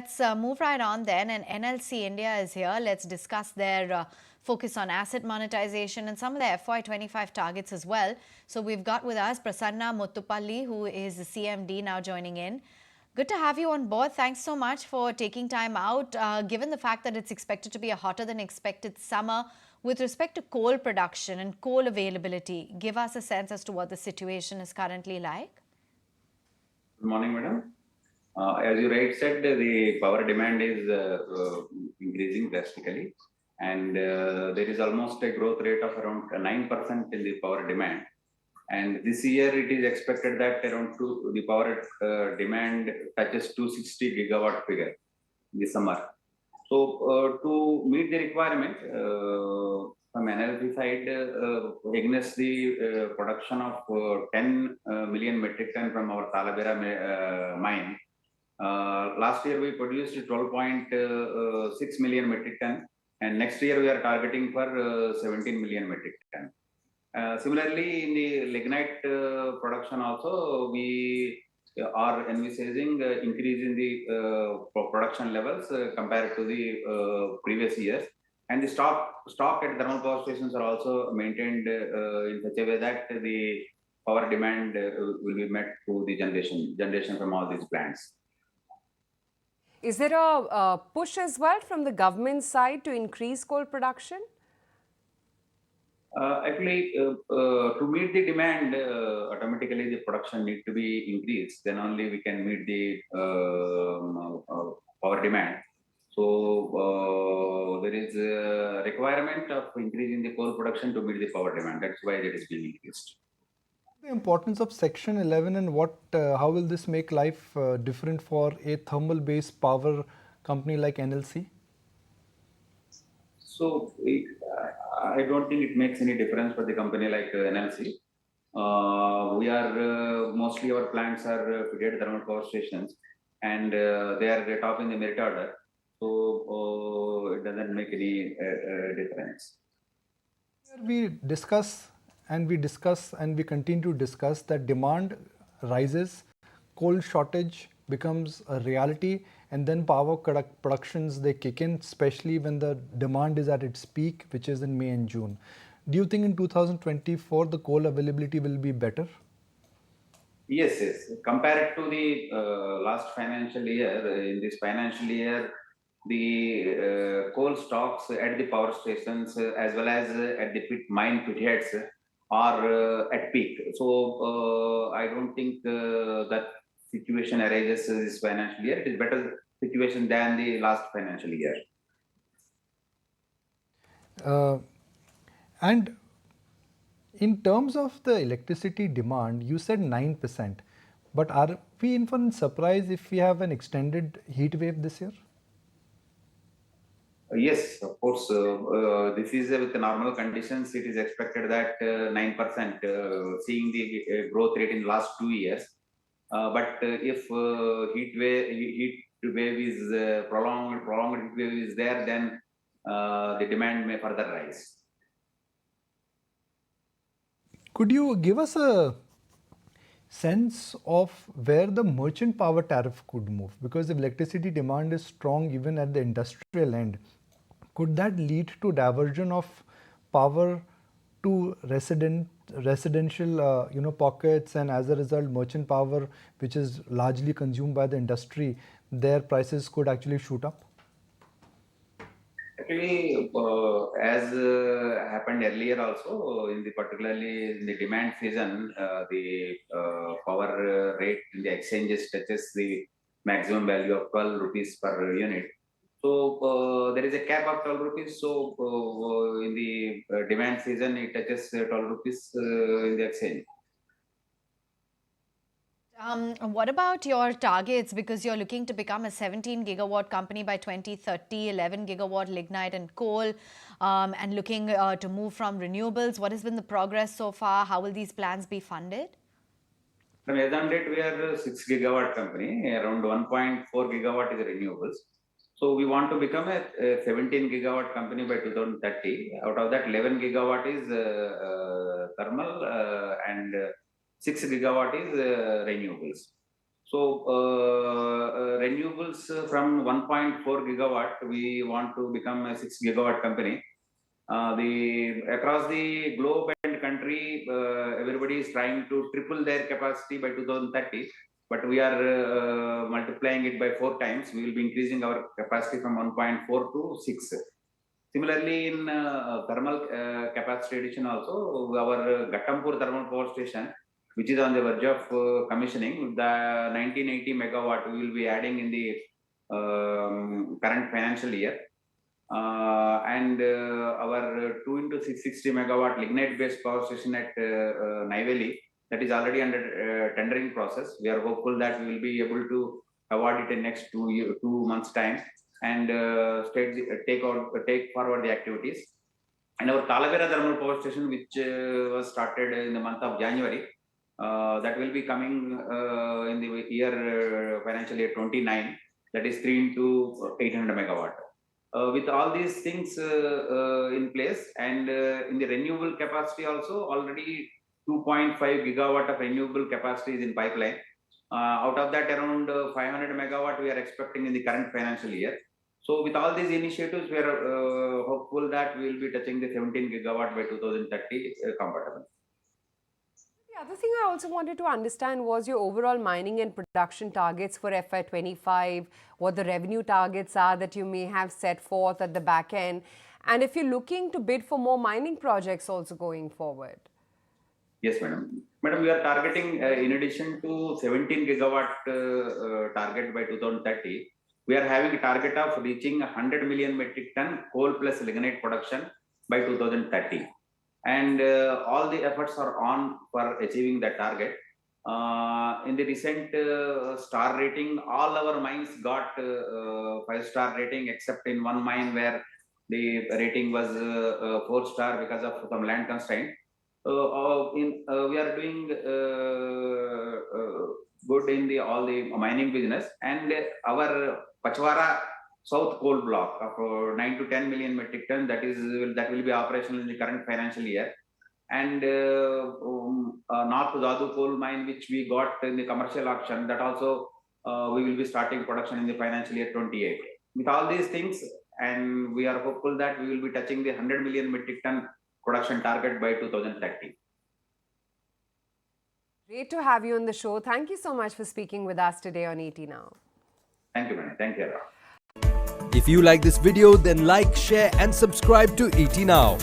let's move right on then. And NLC India is here. Let's discuss their focus on asset monetization and some of their FY25 targets as well. So we've got with us Prasanna Motupalli, who is the CMD, now joining in. Good to have you on board. Thanks so much for taking time out. Given the fact that it's expected to be a hotter than expected summer, with respect to coal production and coal availability, give us a sense as to what the situation is currently like. Good morning, madam. As you right said, the power demand is increasing drastically, and there is almost a growth rate of around 9% in the power demand. And this year, it is expected that the power demand touches 260 gigawatt figure in the summer. So, to meet the requirement from NLC side, against the production of 10 million metric ton from our Talavera mine. Last year we produced 12.6 million metric ton, and next year we are targeting for 17 million metric ton. Similarly, in the lignite production also, we are envisaging increase in the production levels compared to the previous years. And the stock at thermal power stations are also maintained in such a way that the power demand will be met through the generation from all these plants. Is there a push as well from the government side to increase coal production? Actually, to meet the demand, automatically the production need to be increased. Then only we can meet the power demand. So there is a requirement of increasing the coal production to meet the power demand. That's why it is being increased. The importance of Section 11 and how will this make life different for a thermal-based power company like NLC? So I don't think it makes any difference for the company like NLC. We are mostly our plants are fitted thermal power stations, and they are top in the merit order. So it doesn't make any difference. We discuss and we continue to discuss that demand rises, coal shortage becomes a reality, and then power productions, they kick in, especially when the demand is at its peak, which is in May and June. Do you think in 2024 the coal availability will be better? Yes. Compared to the last financial year, in this financial year, the coal stocks at the power stations as well as at the mine pit heads are at peak. So I don't think that situation arises this financial year. It is better situation than the last financial year. And in terms of the electricity demand, you said 9%. But are we in for a surprise if we have an extended heat wave this year? Yes, of course. This is with the normal conditions. It is expected that 9%, seeing the growth rate in the last 2 years. But if heat wave is prolonged heat wave is there, then the demand may further rise. Could you give us a sense of where the merchant power tariff could move? Because if electricity demand is strong even at the industrial end, could that lead to diversion of power to residential pockets, and as a result merchant power, which is largely consumed by the industry, their prices could actually shoot up? Actually, as happened earlier also, particularly in the demand season, the power rate in the exchanges touches the maximum value of 12 rupees per unit. So there is a cap of 12 rupees. So in the demand season, it touches 12 rupees in the exchange. What about your targets? Because you're looking to become a 17 gigawatt company by 2030, 11 gigawatt lignite and coal, and looking to move from renewables. What has been the progress so far? How will these plans be funded? From as on date, we are a 6 gigawatt company. Around 1.4 gigawatt is renewables. So we want to become a 17 gigawatt company by 2030. Out of that, 11 gigawatt is thermal and 6 gigawatt is renewables. So renewables from 1.4 gigawatt, we want to become a 6 gigawatt company. Across the globe and country, everybody is trying to triple their capacity by 2030, but we are multiplying it by 4 times. We will be increasing our capacity from 1.4 to 6. Similarly, in thermal capacity addition also, our Ghatampur thermal power station, which is on the verge of commissioning, the 1980 megawatt we will be adding in the current financial year. And our 2 into 660 megawatt lignite based power station at Neyveli, that is already under tendering process. We are hopeful that we will be able to award it in next 2 months time and take forward the activities. And our Talavera thermal power station, which was started in the month of January, that will be coming in the year financial year 29, that is 3 into 800 megawatt. With all these things in place, and in the renewable capacity also, already 2.5 gigawatt of renewable capacity is in pipeline. Out of that, around 500 megawatt we are expecting in the current financial year. So with all these initiatives, we are hopeful that we will be touching the 17 gigawatt by 2030 comfortably. The other thing I also wanted to understand was your overall mining and production targets for FY25, what the revenue targets are that you may have set forth at the back end, and if you're looking to bid for more mining projects also going forward. Yes, madam. Madam, we are targeting, in addition to 17 gigawatt target by 2030, we are having a target of reaching 100 million metric ton coal plus lignite production by 2030. And all the efforts are on for achieving that target. In the recent star rating, all our mines got 5-star rating, except in one mine where the rating was 4-star because of some land constraint. We are doing good in all the mining business, and our Pachwara South coal block of 9 to 10 million metric ton, that will be operational in the current financial year. And North Dadu coal mine, which we got in the commercial auction, that also we will be starting production in the financial year 28. With all these things, and we are hopeful that we will be touching the 100 million metric ton production target by 2030. Great to have you on the show. Thank you so much for speaking with us today on ET Now. Thank you, madam. Thank you. If you like this video, then like, share and subscribe to ET Now.